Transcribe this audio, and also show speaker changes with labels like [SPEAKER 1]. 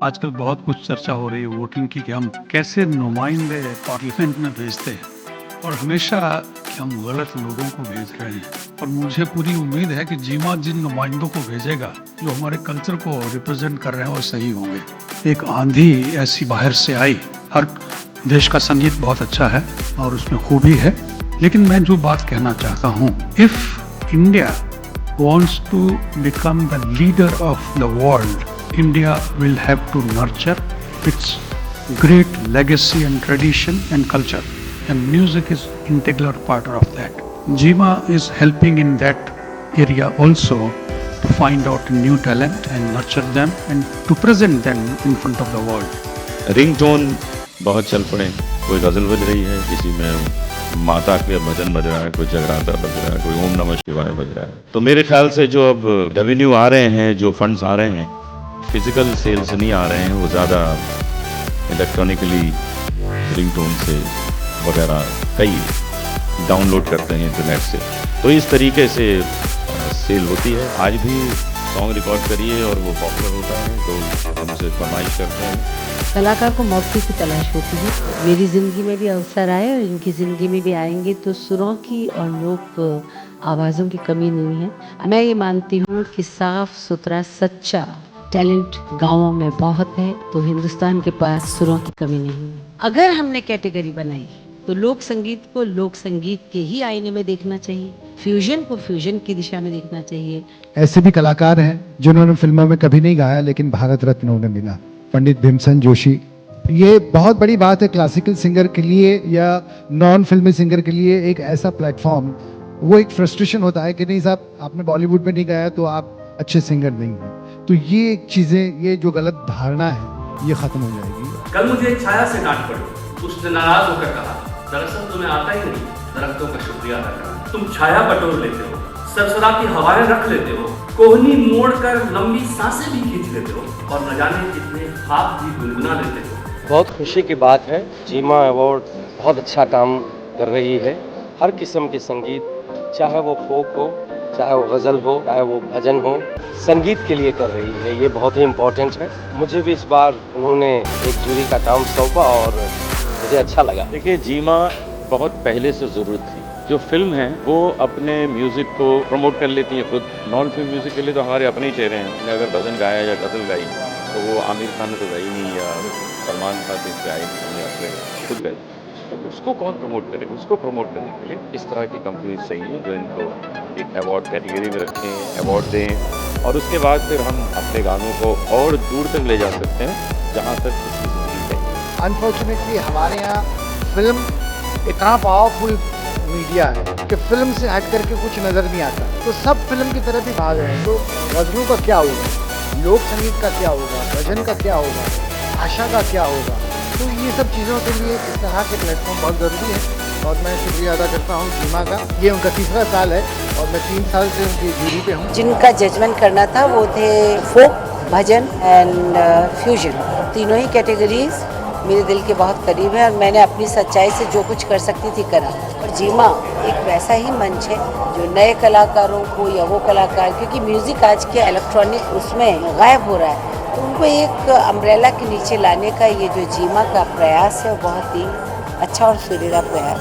[SPEAKER 1] आजकल बहुत कुछ चर्चा हो रही है वोटिंग की कि हम कैसे नुमाइंदे पार्लियामेंट में भेजते हैं और हमेशा कि हम गलत लोगों को भेज रहे हैं। और मुझे पूरी उम्मीद है कि जीमा जिन नुमाइंदों को भेजेगा जो हमारे कल्चर को रिप्रेजेंट कर रहे हैं वो सही होंगे। एक आंधी ऐसी बाहर से आई। हर देश का संगीत बहुत अच्छा है और उसमें खूबी है, लेकिन मैं जो बात कहना चाहता हूँ, if India wants to become the leader of the world, India will have to nurture its great legacy and tradition and culture, and music is integral part of that. Jima is helping in that area also to find out new talent and nurture them and to present them in front of the world.
[SPEAKER 2] Ringtone बहुत चल पड़े, कोई गज़ल बज रही है, किसी में माता के भजन बज रहा है, कोई जगराता बज रहा है, कोई ओम नमः शिवाय बज रहा है। तो मेरे ख्याल से जो अब रेवेन्यू आ रहे हैं, जो फंड्स आ रहे हैं, फिजिकल सेल्स नहीं आ रहे हैं, वो ज़्यादा इलेक्ट्रॉनिकली रिंगटोन से वगैरह कई डाउनलोड करते हैं इंटरनेट से। तो इस तरीके से सेल होती है। आज भी सॉन्ग रिकॉर्ड करिए और वो पॉपुलर होता है तो हमसे फरमाइश करते हैं।
[SPEAKER 3] कलाकार को मौके की तलाश होती है। मेरी ज़िंदगी में भी अवसर आए और इनकी ज़िंदगी में भी आएंगे, तो सुरों की और लोक आवाज़ों की कमी नहीं है। मैं ये मानती हूँ कि साफ सुथरा सच्चा टैलेंट गाँवों में बहुत है, तो हिंदुस्तान के पास सुरों की कमी नहीं है। अगर हमने कैटेगरी बनाई तो लोक संगीत को लोक संगीत के ही आईने में देखना चाहिए, फ्यूजन को फ्यूजन की दिशा में देखना चाहिए।
[SPEAKER 4] ऐसे भी कलाकार हैं जिन्होंने फिल्मों में कभी नहीं गाया लेकिन भारत रत्न उन्हें मिला, पंडित भीमसेन जोशी। ये बहुत बड़ी बात है क्लासिकल सिंगर के लिए या नॉन फिल्मी सिंगर के लिए, एक ऐसा प्लेटफॉर्म। वो एक फ्रस्ट्रेशन होता है कि नहीं साहब, आपने बॉलीवुड में नहीं गाया तो आप अच्छे सिंगर नहीं हैं। तो ये चीज़ें, ये जो गलत धारणा है, ये खत्म हो जाएगी।
[SPEAKER 5] कल मुझे एक छाया से डांट पड़ी, उसने नाराज होकर कहा, दरअसल तुम्हें आता ही नहीं दरख्तों का शुक्रिया अदा करना। तुम छाया बटोर लेते हो, सरसराती हवाएं रख लेते हो, कोहनी मोड़ कर लंबी सांसें भी खींच लेते हो और न जाने कितने ख्वाब भी गुनगुना लेते हो।
[SPEAKER 6] बहुत खुशी की बात है, जीमा अवार्ड बहुत अच्छा काम कर रही है। हर किस्म के संगीत, चाहे वो फोक हो, चाहे वो गज़ल हो, चाहे वो भजन हो, संगीत के लिए कर रही है। ये बहुत ही इम्पोर्टेंट है। मुझे भी इस बार उन्होंने एक जूरी का काम सौंपा और मुझे अच्छा लगा।
[SPEAKER 2] देखिए, जीमा बहुत पहले से ज़रूरत थी। जो फिल्म है वो अपने म्यूज़िक को प्रमोट कर लेती है खुद। नॉन फिल्म म्यूज़िक के लिए तो हमारे अपने ही चेहरे हैं। हमने अगर भजन गाया या गज़ल गाई तो वो आमिर खान ने तो गाई नहीं या सलमान खान से गाई, हमने अपने खुद गाई। तो उसको कौन प्रमोट करे? उसको प्रमोट करने के लिए इस तरह की कंपनी सही है जो इनको एक अवार्ड कैटेगरी में रखें, अवार्ड दें और उसके बाद फिर हम अपने गानों को और दूर तक ले जा सकते हैं जहाँ तक उसकी ज़िंदगी है।
[SPEAKER 4] अनफॉर्चुनेटली हमारे यहाँ फिल्म इतना पावरफुल मीडिया है कि फिल्म से हट करके कुछ नज़र नहीं आता, तो सब फिल्म की तरफ ही भाग रहे हैं। तो गज़लों का क्या होगा, लोक संगीत का क्या होगा, भजन का क्या होगा, भाषा का क्या होगा? तो ये सब चीज़ों के लिए इस तरह के प्लेटफॉर्म बहुत ज़रूरी है और मैं शुक्रिया अदा करता हूँ जीमा का। ये उनका तीसरा साल है और मैं 3 साल से उनकी जूरी पे हूँ।
[SPEAKER 3] जिनका जजमेंट करना था वो थे फोक, भजन एंड फ्यूजन। तीनों ही कैटेगरीज मेरे दिल के बहुत करीब है और मैंने अपनी सच्चाई से जो कुछ कर सकती थी करा। और जीमा एक वैसा ही मंच है जो नए कलाकारों को या वो कलाकार, क्योंकि म्यूज़िक आज के इलेक्ट्रॉनिक उसमें गायब हो रहा है, तो उनको एक अम्ब्रेला के नीचे लाने का ये जो जीमा का प्रयास है वो बहुत ही अच्छा और सुरीला प्रयास